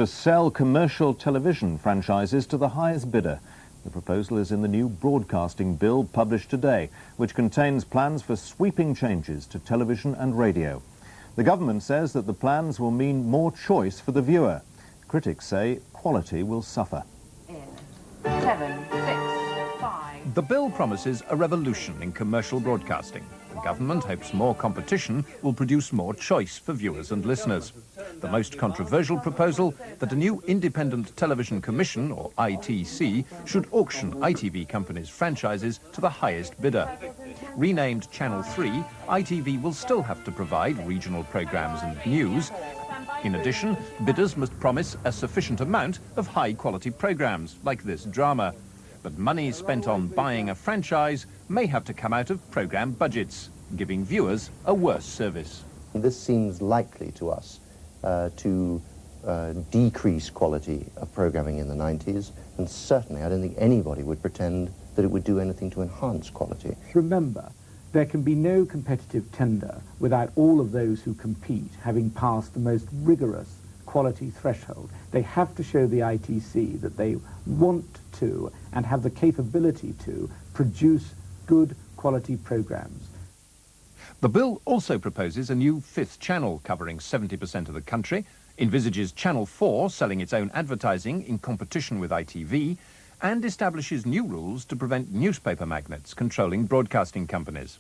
to sell commercial television franchises to the highest bidder. The proposal is in the new broadcasting bill published today, which contains plans for sweeping changes to television and radio. The government says that the plans will mean more choice for the viewer. Critics say quality will suffer. 7, 6, 5. The bill promises a revolution in commercial broadcasting. The government hopes more competition will produce more choice for viewers and listeners. The most controversial proposal, that a new Independent Television Commission, or ITC, should auction ITV companies' franchises to the highest bidder. Renamed Channel 3, ITV will still have to provide regional programmes and news. In addition, bidders must promise a sufficient amount of high-quality programmes, like this drama. But money spent on buying a franchise may have to come out of programme budgets, giving viewers a worse service. This seems likely to us to decrease quality of programming in the 90s, and certainly I don't think anybody would pretend that it would do anything to enhance quality. Remember, there can be no competitive tender without all of those who compete having passed the most rigorous quality threshold. They have to show the ITC that they want to and have the capability to produce good quality programmes. The bill also proposes a new fifth channel covering 70% of the country, envisages Channel 4 selling its own advertising in competition with ITV, and establishes new rules to prevent newspaper magnates controlling broadcasting companies.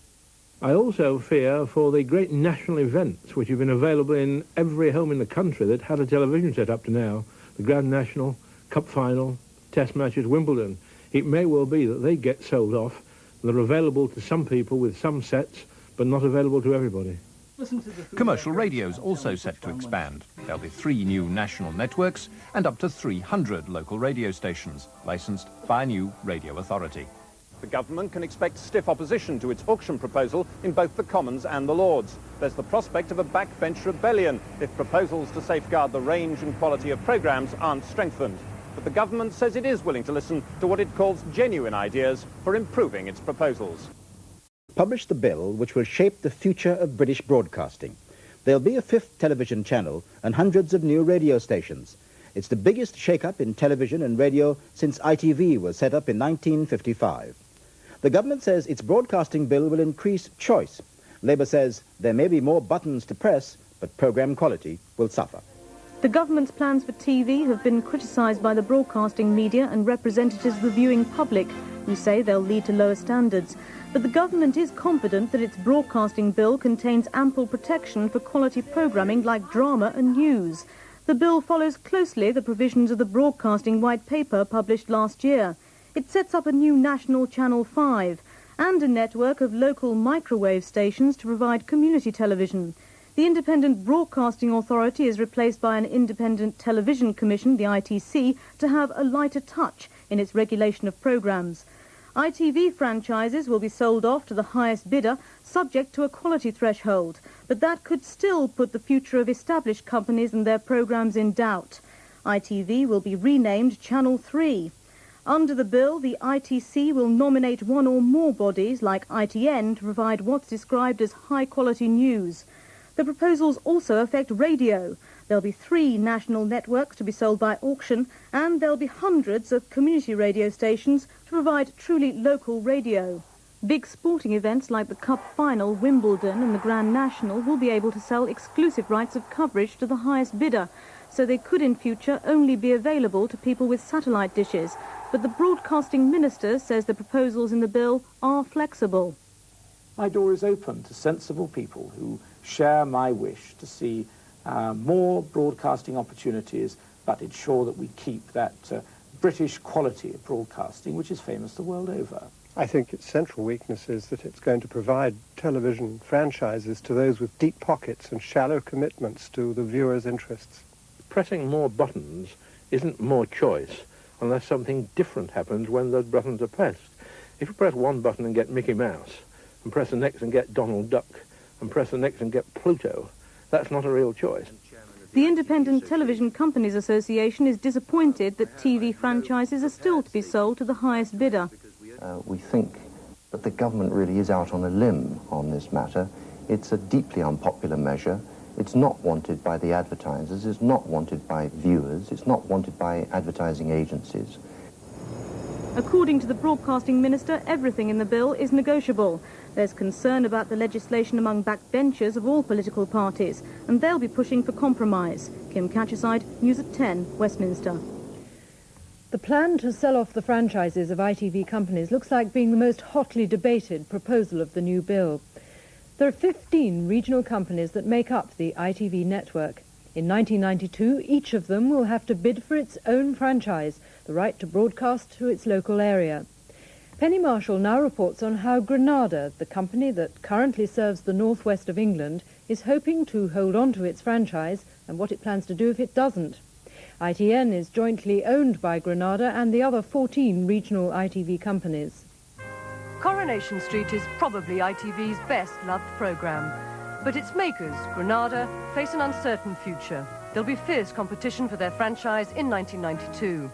I also fear for the great national events which have been available in every home in the country that had a television set up to now, the Grand National, Cup Final, Test matches, Wimbledon. It may well be that they get sold off. They're available to some people with some sets, but not available to everybody. Commercial radio's also set to expand. There'll be 3 new national networks and up to 300 local radio stations, licensed by a new radio authority. The government can expect stiff opposition to its auction proposal in both the Commons and the Lords. There's the prospect of a backbench rebellion if proposals to safeguard the range and quality of programmes aren't strengthened. But the government says it is willing to listen to what it calls genuine ideas for improving its proposals. Published the bill which will shape the future of British broadcasting. There'll be a 5th television channel and hundreds of new radio stations. It's the biggest shake-up in television and radio since ITV was set up in 1955. The government says its broadcasting bill will increase choice. Labour says there may be more buttons to press, but programme quality will suffer. The government's plans for TV have been criticised by the broadcasting media and representatives of the viewing public, who say they'll lead to lower standards. But the government is confident that its broadcasting bill contains ample protection for quality programming like drama and news. The bill follows closely the provisions of the Broadcasting White Paper published last year. It sets up a new national Channel 5 and a network of local microwave stations to provide community television. The Independent Broadcasting Authority is replaced by an Independent Television Commission, the ITC, to have a lighter touch in its regulation of programmes. ITV franchises will be sold off to the highest bidder, subject to a quality threshold, but that could still put the future of established companies and their programmes in doubt. ITV will be renamed Channel 3. Under the bill, the ITC will nominate one or more bodies, like ITN, to provide what's described as high-quality news. The proposals also affect radio. There'll be 3 national networks to be sold by auction, and there'll be hundreds of community radio stations to provide truly local radio. Big sporting events like the Cup Final, Wimbledon and the Grand National will be able to sell exclusive rights of coverage to the highest bidder, so they could in future only be available to people with satellite dishes. But the Broadcasting Minister says the proposals in the bill are flexible. My door is open to sensible people who share my wish to see more broadcasting opportunities, but ensure that we keep that British quality of broadcasting, which is famous the world over. I think its central weakness is that it's going to provide television franchises to those with deep pockets and shallow commitments to the viewer's interests. Pressing more buttons isn't more choice unless something different happens when those buttons are pressed. If you press one button and get Mickey Mouse, and press the next and get Donald Duck, and press the next and get Pluto, that's not a real choice. The Independent Television Companies Association is disappointed that TV franchises are still to be sold to the highest bidder. We think that the government really is out on a limb on this matter. It's a deeply unpopular measure. It's not wanted by the advertisers, it's not wanted by viewers, it's not wanted by advertising agencies. According to the Broadcasting Minister, everything in the bill is negotiable. There's concern about the legislation among backbenchers of all political parties, and they'll be pushing for compromise. Kim Catcheside, News at 10, Westminster. The plan to sell off the franchises of ITV companies looks like being the most hotly debated proposal of the new bill. There are 15 regional companies that make up the ITV network. In 1992, each of them will have to bid for its own franchise, the right to broadcast to its local area. Penny Marshall now reports on how Granada, the company that currently serves the northwest of England, is hoping to hold on to its franchise and what it plans to do if it doesn't. ITN is jointly owned by Granada and the other 14 regional ITV companies. Coronation Street is probably ITV's best-loved programme, but its makers, Granada, face an uncertain future. There'll be fierce competition for their franchise in 1992.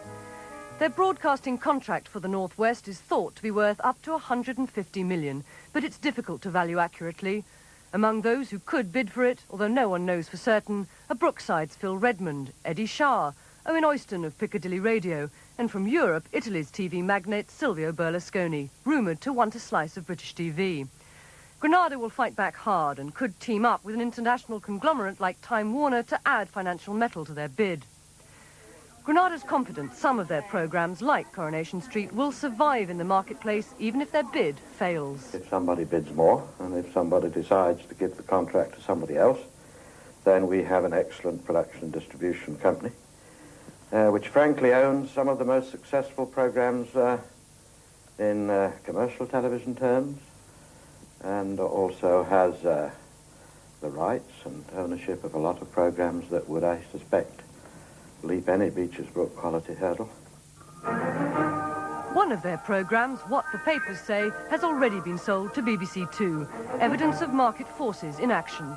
Their broadcasting contract for the North West is thought to be worth up to 150 million, but it's difficult to value accurately. Among those who could bid for it, although no one knows for certain, are Brookside's Phil Redmond, Eddie Shah, Owen Oyston of Piccadilly Radio, and from Europe, Italy's TV magnate Silvio Berlusconi, rumoured to want a slice of British TV. Granada will fight back hard and could team up with an international conglomerate like Time Warner to add financial metal to their bid. Granada's confident some of their programmes, like Coronation Street, will survive in the marketplace even if their bid fails. If somebody bids more, and if somebody decides to give the contract to somebody else, then we have an excellent production and distribution company, which frankly owns some of the most successful programmes in commercial television terms, and also has the rights and ownership of a lot of programmes that would, I suspect, leap any Beecher's Brook quality hurdle. One of their programmes, What the Papers Say, has already been sold to BBC Two, evidence of market forces in action.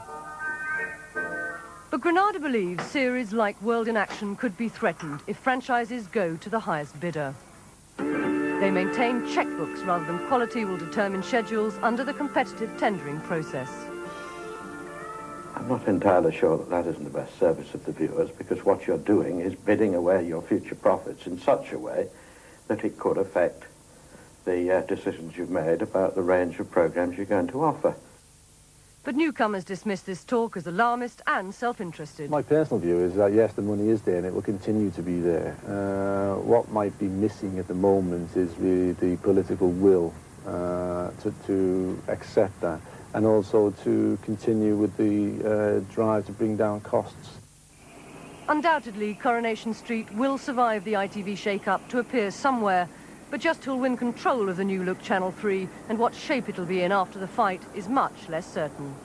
But Granada believes series like World in Action could be threatened if franchises go to the highest bidder. They maintain checkbooks rather than quality will determine schedules under the competitive tendering process. I'm not entirely sure that that isn't the best service of the viewers, because what you're doing is bidding away your future profits in such a way that it could affect the decisions you've made about the range of programmes you're going to offer. But newcomers dismiss this talk as alarmist and self-interested. My personal view is that, yes, the money is there and it will continue to be there. What might be missing at the moment is really the political will to accept that, and also to continue with the drive to bring down costs. Undoubtedly, Coronation Street will survive the ITV shake-up to appear somewhere, but just who'll win control of the new-look Channel 3 and what shape it'll be in after the fight is much less certain.